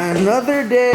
Another day,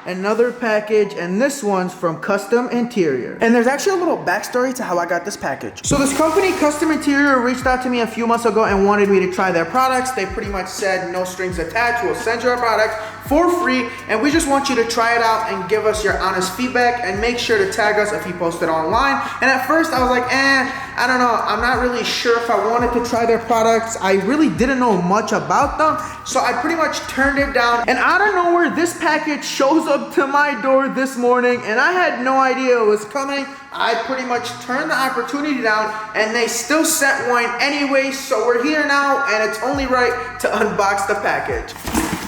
another package, and this one's from Custom Interior. And there's actually a little backstory to how I got this package. So this company, Custom Interior, reached out to me a few months ago and wanted me to try their products. They pretty much said no strings attached, we'll send you our products for free, and we just want you to try it out and give us your honest feedback, and make sure to tag us if you post it online. And at first I was like, I don't know, I'm not really sure if I wanted to try their products. I really didn't know much about them, so I pretty much turned it down. And out of nowhere, this package shows up to my door this morning, and I had no idea it was coming. I pretty much turned the opportunity down, and they still sent one anyway, so we're here now, and it's only right to unbox the package.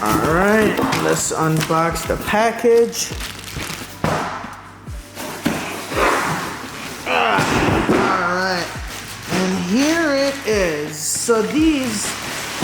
All right, let's unbox the package. All right, and here it is. So these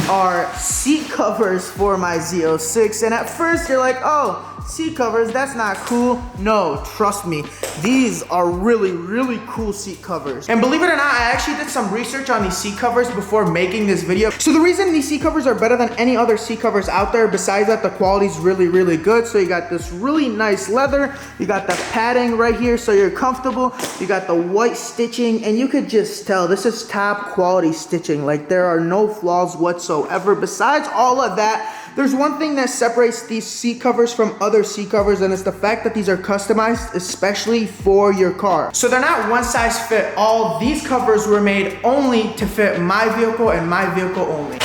are seat covers for my Z06, and at first you're like, oh, seat covers, that's not cool. No, trust me, these are really, really cool seat covers. And believe it or not, I actually did some research on these seat covers before making this video. So the reason these seat covers are better than any other seat covers out there, besides that the quality's really, really good. So you got this really nice leather, you got the padding right here so you're comfortable, you got the white stitching, and you could just tell this is top quality stitching. Like, there are no flaws whatsoever. Besides all of that, there's one thing that separates these seat covers from other seat covers, and it's the fact that these are customized especially for your car. So they're not one size fit all. These covers were made only to fit my vehicle and my vehicle only.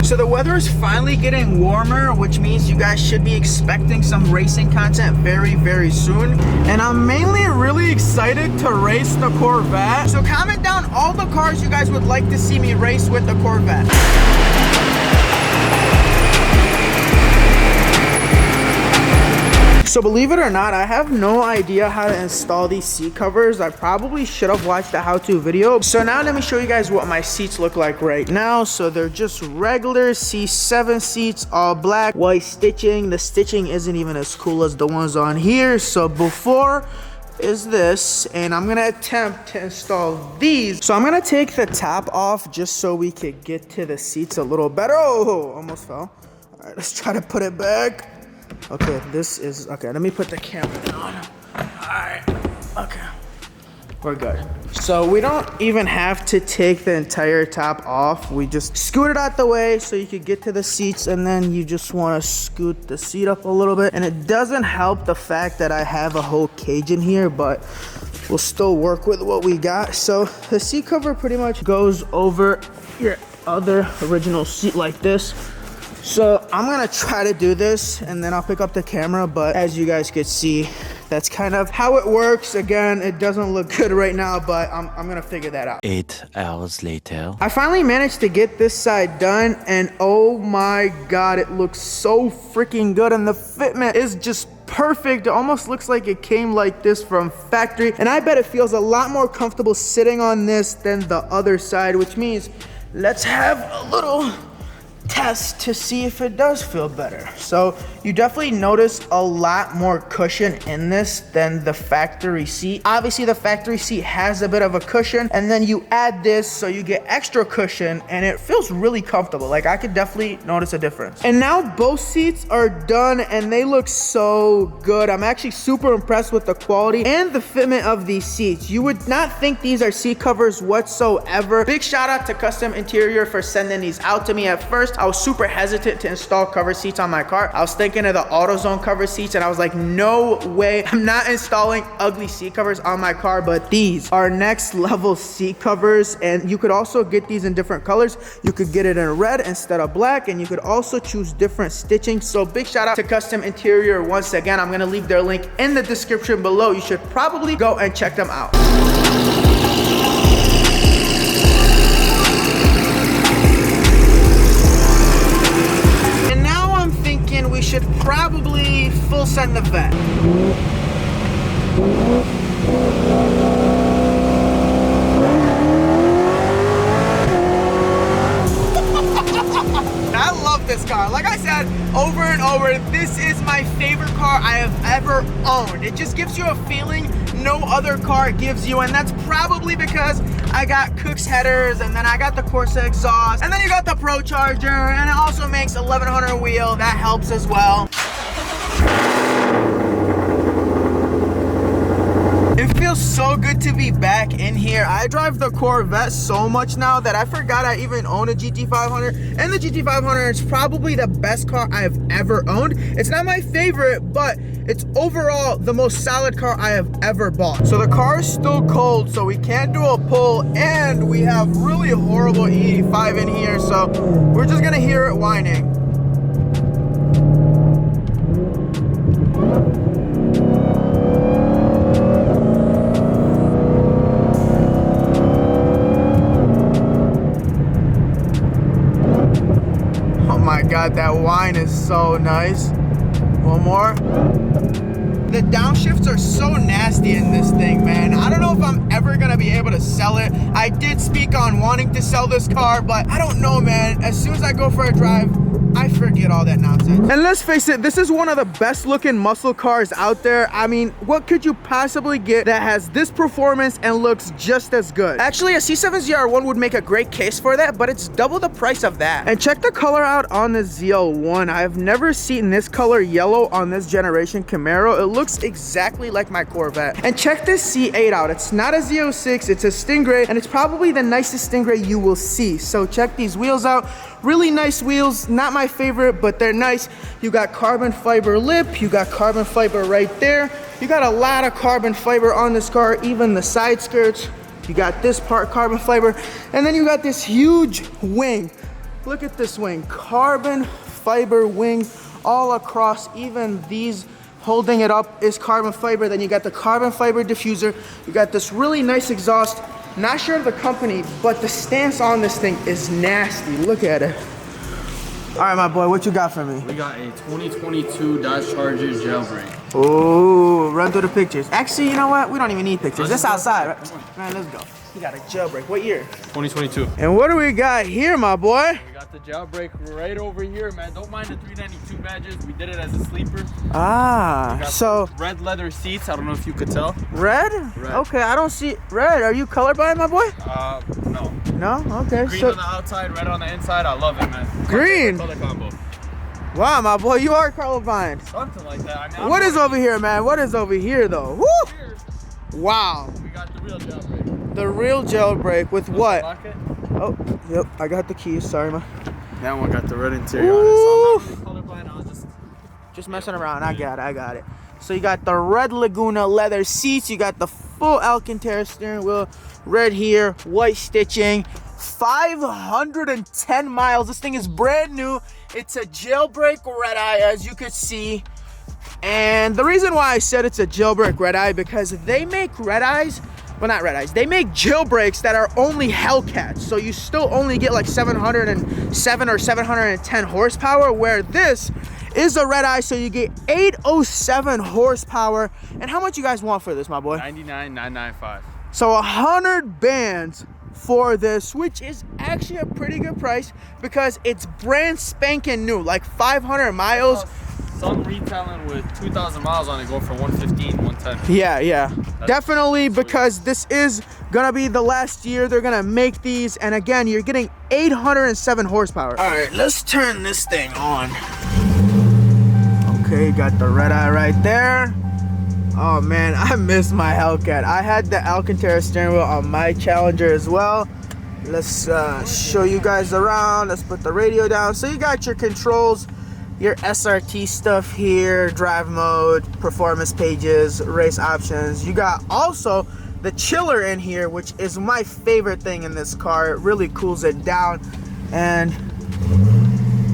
So the weather is finally getting warmer, which means you guys should be expecting some racing content very, very soon. And I'm mainly really excited to race the Corvette. So comment down all the cars you guys would like to see me race with the Corvette. So believe it or not, I have no idea how to install these seat covers. I probably should have watched the how-to video. So now let me show you guys what my seats look like right now. So they're just regular C7 seats, all black, white stitching. The stitching isn't even as cool as the ones on here. So before is this, and I'm gonna attempt to install these. So I'm gonna take the top off just so we could get to the seats a little better. Oh, almost fell. All right, let's try to put it back. Okay, this is, okay, let me put the camera down. All right, okay, we're good. So we don't even have to take the entire top off. We just scoot it out the way so you could get to the seats, and then you just wanna scoot the seat up a little bit. And it doesn't help the fact that I have a whole cage in here, but we'll still work with what we got. So the seat cover pretty much goes over your other original seat like this. So I'm gonna try to do this and then I'll pick up the camera, but as you guys could see, that's kind of how it works. Again, it doesn't look good right now, but I'm gonna figure that out. 8 hours later. I finally managed to get this side done, and oh my God, it looks so freaking good, and the fitment is just perfect. It almost looks like it came like this from factory, and I bet it feels a lot more comfortable sitting on this than the other side, which means let's have a little test to see if it does feel better. So you definitely notice a lot more cushion in this than the factory seat. Obviously the factory seat has a bit of a cushion, and then you add this so you get extra cushion, and it feels really comfortable. Like, I could definitely notice a difference. And now both seats are done and they look so good. I'm actually super impressed with the quality and the fitment of these seats. You would not think these are seat covers whatsoever. Big shout out to Custom Interior for sending these out to me. At first I was super hesitant to install cover seats on my car. I was thinking of the AutoZone cover seats, and I was like, no way, I'm not installing ugly seat covers on my car. But these are next level seat covers, and you could also get these in different colors. You could get it in red instead of black, and you could also choose different stitching. So big shout out to Custom Interior once again. I'm gonna leave their link in the description below. You should probably go and check them out. We should probably full send the vet. I love this car. Like I said over and over, this is my favorite car I have ever owned. It just gives you a feeling no other car gives you, and that's probably because I I got Cook's headers, and then I got the Corsa exhaust, and then you got the Pro Charger, and it also makes 1100 wheel. That helps as well. It feels so good to be back in here. I drive the Corvette so much now that I forgot I even own a GT500. And the GT500 is probably the best car I've ever owned. It's not my favorite, but it's overall the most solid car I have ever bought. So the car is still cold, so we can't do a pull, and we have really horrible E85 in here, so we're just gonna hear it whining. God, that whine is so nice. One more. The downshifts are so nasty in this thing, man. I don't know if I'm ever gonna be able to sell it. I did speak on wanting to sell this car, but I don't know, man. As soon as I go for a drive, I forget all that nonsense. And let's face it, this is one of the best looking muscle cars out there. I mean, what could you possibly get that has this performance and looks just as good? Actually, a C7 ZR1 would make a great case for that, but it's double the price of that. And check the color out on the ZL1. I've never seen this color yellow on this generation Camaro. It looks exactly like my Corvette. And check this C8 out. It's not a Z06, it's a Stingray, and it's probably the nicest Stingray you will see. So check these wheels out. Really nice wheels, not my favorite, but they're nice. You got carbon fiber lip, you got carbon fiber right there. You got a lot of carbon fiber on this car, even the side skirts. You got this part carbon fiber, and then you got this huge wing. Look at this wing, carbon fiber wing all across. Even these holding it up is carbon fiber. Then you got the carbon fiber diffuser. You got this really nice exhaust. Not sure of the company, but the stance on this thing is nasty. Look at it. All right, my boy, what you got for me? We got a 2022 Dodge Charger Jailbreak. Oh, run through the pictures. Actually, you know what? We don't even need pictures. This outside, right? Man, let's go. You got a jailbreak. What year? 2022. And what do we got here, my boy? We got the jailbreak right over here, man. Don't mind the 392 badges. We did it as a sleeper. Ah, so red leather seats. I don't know if you could tell. Red? Red. Okay, I don't see red. Are you colorblind, my boy? No. No? Okay. Green on the outside, red on the inside. I love it, man. Green. Color combo. Wow, my boy, you are colorblind. Something like that. I mean, what is over here, man? What is over here, though? Woo! Here, wow. we got the real jailbreak. The real jailbreak with what? Pocket. Oh, yep, I got the keys. Sorry, man. That one got the red interior on it, so I'm not really colorblind. I was just messing around. I got it. So you got the red Laguna leather seats. You got the full Alcantara steering wheel. Red here, white stitching. 510 miles. This thing is brand new. It's a jailbreak Redeye, as you could see. And the reason why I said it's a jailbreak Redeye, because they make Redeyes, well, not Redeyes, they make jailbreaks that are only Hellcats. So you still only get like 707 or 710 horsepower, where this is a Redeye, so you get 807 horsepower. And how much you guys want for this, my boy? $99,995. So 100 bands for this, which is actually a pretty good price because it's brand spanking new, like 500 miles. Some retailing with 2,000 miles on it go for 115, 110. Yeah. Definitely, because this is gonna be the last year they're gonna make these, and again, you're getting 807 horsepower. All right, let's turn this thing on. Okay, got the Redeye right there. Oh man, I miss my Hellcat. I had the Alcantara steering wheel on my Challenger as well. Let's show you guys around. Let's put the radio down. So you got your controls, your SRT stuff here, drive mode, performance pages, race options. You got also the chiller in here, which is my favorite thing in this car. It really cools it down. And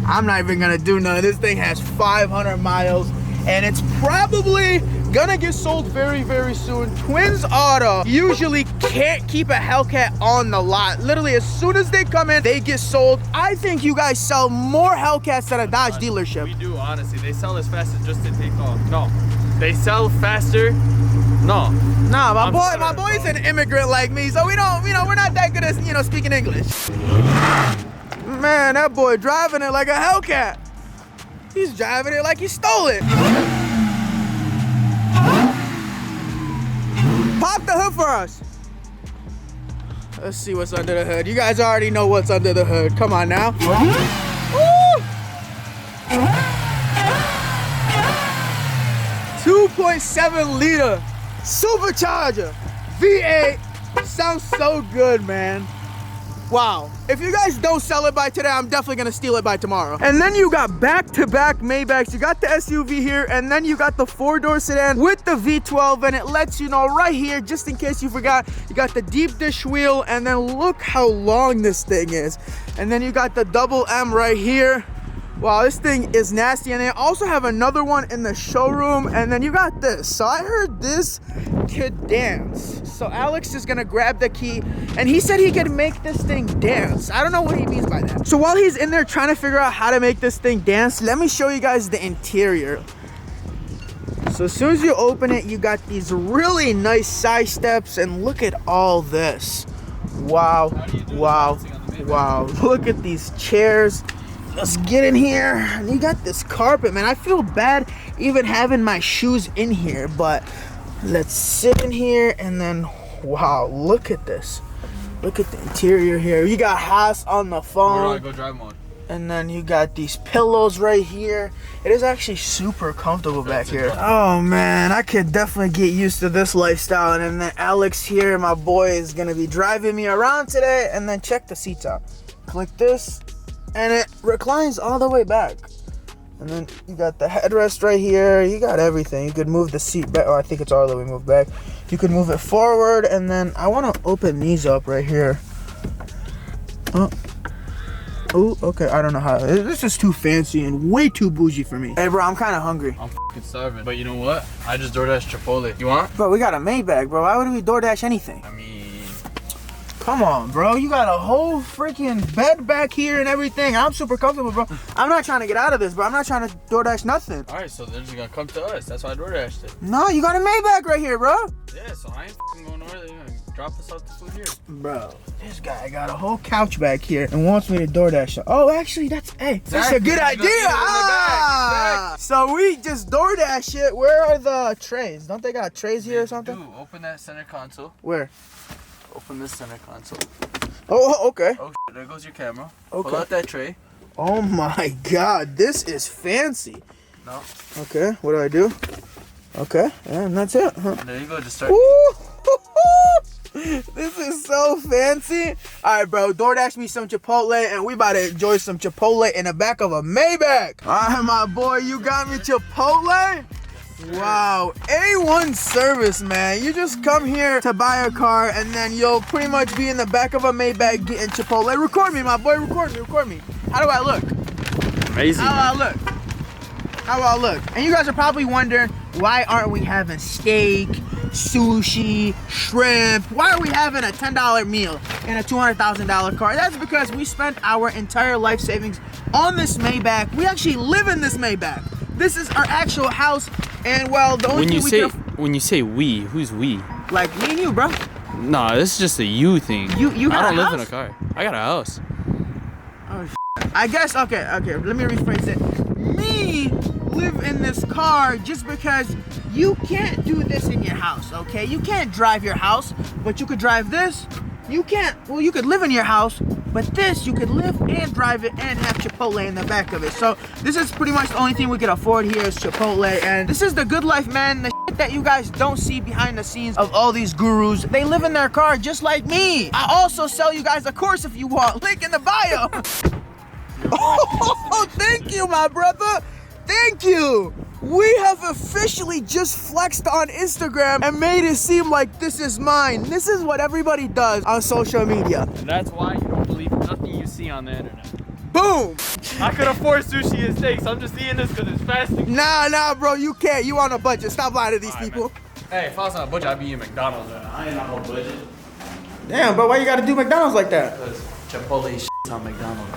I'm not even gonna do none. This thing has 500 miles, and it's probably gonna get sold very, very soon. Twins Auto usually can't keep a Hellcat on the lot. Literally, as soon as they come in, they get sold. I think you guys sell more Hellcats than a Dodge dealership. We do, honestly. They sell as fast as just to take off. No, they sell faster. No. Nah, my boy's an immigrant like me, so we don't, we're not that good at, speaking English. Man, that boy driving it like a Hellcat. He's driving it like he stole it. Pop the hood for us. Let's see what's under the hood. You guys already know what's under the hood. Come on now. Woo! 2.7 liter supercharger V8. Sounds so good, man. Wow. If you guys don't sell it by today, I'm definitely gonna steal it by tomorrow. And then you got back-to-back Maybachs. You got the SUV here, and then you got the 4-door sedan with the V12, and it lets you know right here, just in case you forgot, you got the deep dish wheel, and then look how long this thing is. And then you got the double M right here. Wow, this thing is nasty. And they also have another one in the showroom. And then you got this. So I heard this could dance. So Alex is gonna grab the key, and he said he could make this thing dance. I don't know what he means by that. So while he's in there trying to figure out how to make this thing dance, let me show you guys the interior. So as soon as you open it, you got these really nice side steps, and look at all this. Wow, wow, wow. Look at these chairs. Let's get in here. And you got this carpet, man. I feel bad even having my shoes in here, but let's sit in here, and then wow, look at this. Look at the interior here. You got Haas on the phone. We're on go drive mode. And then you got these pillows right here. It is actually super comfortable back here. Oh man, I could definitely get used to this lifestyle. And then Alex here, my boy, is gonna be driving me around today. And then check the seats out. Click this, and it reclines all the way back. And then you got the headrest right here. You got everything. You could move the seat back. Oh, I think it's all the way moved back. You could move it forward, and then I want to open these up right here. Oh, okay. I don't know how. This is too fancy and way too bougie for me. Hey, bro, I'm kind of hungry. I'm fucking starving. But you know what? I just DoorDash Chipotle. You want? Bro, we got a Maybach, bro. Why would we DoorDash anything? I mean, come on, bro. You got a whole freaking bed back here and everything. I'm super comfortable, bro. I'm not trying to get out of this, bro. I'm not trying to DoorDash nothing. all right, so they're just gonna come to us. That's why I DoorDashed it. No, you got a Maybach right here, bro. Yeah, so I ain't fucking going nowhere. They're gonna drop us off the food here. Bro, this guy got a whole couch back here and wants me to DoorDash it. Oh, actually, that's that's a good idea. So we just DoorDash it. Where are the trays? Don't they got trays here or something? Dude, open that center console. Where? Open this center console. Oh, okay. Oh, shit, there goes your camera. Okay. Pull out that tray. Oh my God, this is fancy. No. Okay, what do I do? Okay, and that's it. Huh? And there you go, just start. Ooh, this is so fancy. All right, bro, DoorDash me some Chipotle, and we about to enjoy some Chipotle in the back of a Maybach. All right, my boy, you got me Chipotle? Wow, A1 service, man. You just come here to buy a car, and then you'll pretty much be in the back of a Maybach getting Chipotle. Record me, my boy, record me. How do I look? Amazing. How do I look? How do I look? And you guys are probably wondering, why aren't we having steak, sushi, shrimp? Why are we having a $10 meal in a $200,000 car? That's because we spent our entire life savings on this Maybach. We actually live in this Maybach. This is our actual house, and well, the only thing we can when you say we, who's we? like me and you, bro. Nah, this is just a you thing. You got I don't a live in a house? car. I got a house. Oh, I guess okay. Let me rephrase it. Me live in this car just because you can't do this in your house. Okay, you can't drive your house, but you could drive this. You can't. Well, you could live in your house, but this you could live and drive it and have Chipotle in the back of it. So this is pretty much the only thing we could afford here is Chipotle, and this is the good life, man. The shit that you guys don't see behind the scenes of all these gurus. They live in their car just like me. I also sell you guys a course if you want. Link in the bio. Oh, thank you, my brother. Thank you. We have officially just flexed on Instagram and made it seem like this is mine. This is what everybody does on social media. And that's why you don't believe nothing you see on the internet. Boom. I could afford sushi and steaks. I'm just eating this because it's fasting. Nah, bro, you can't. You on a budget. Stop lying to these people. Hey, if I was on a budget, I'd be eating McDonald's right now. I ain't on no budget. Damn, bro, why you gotta do McDonald's like that? Because Chipotle shit's on McDonald's.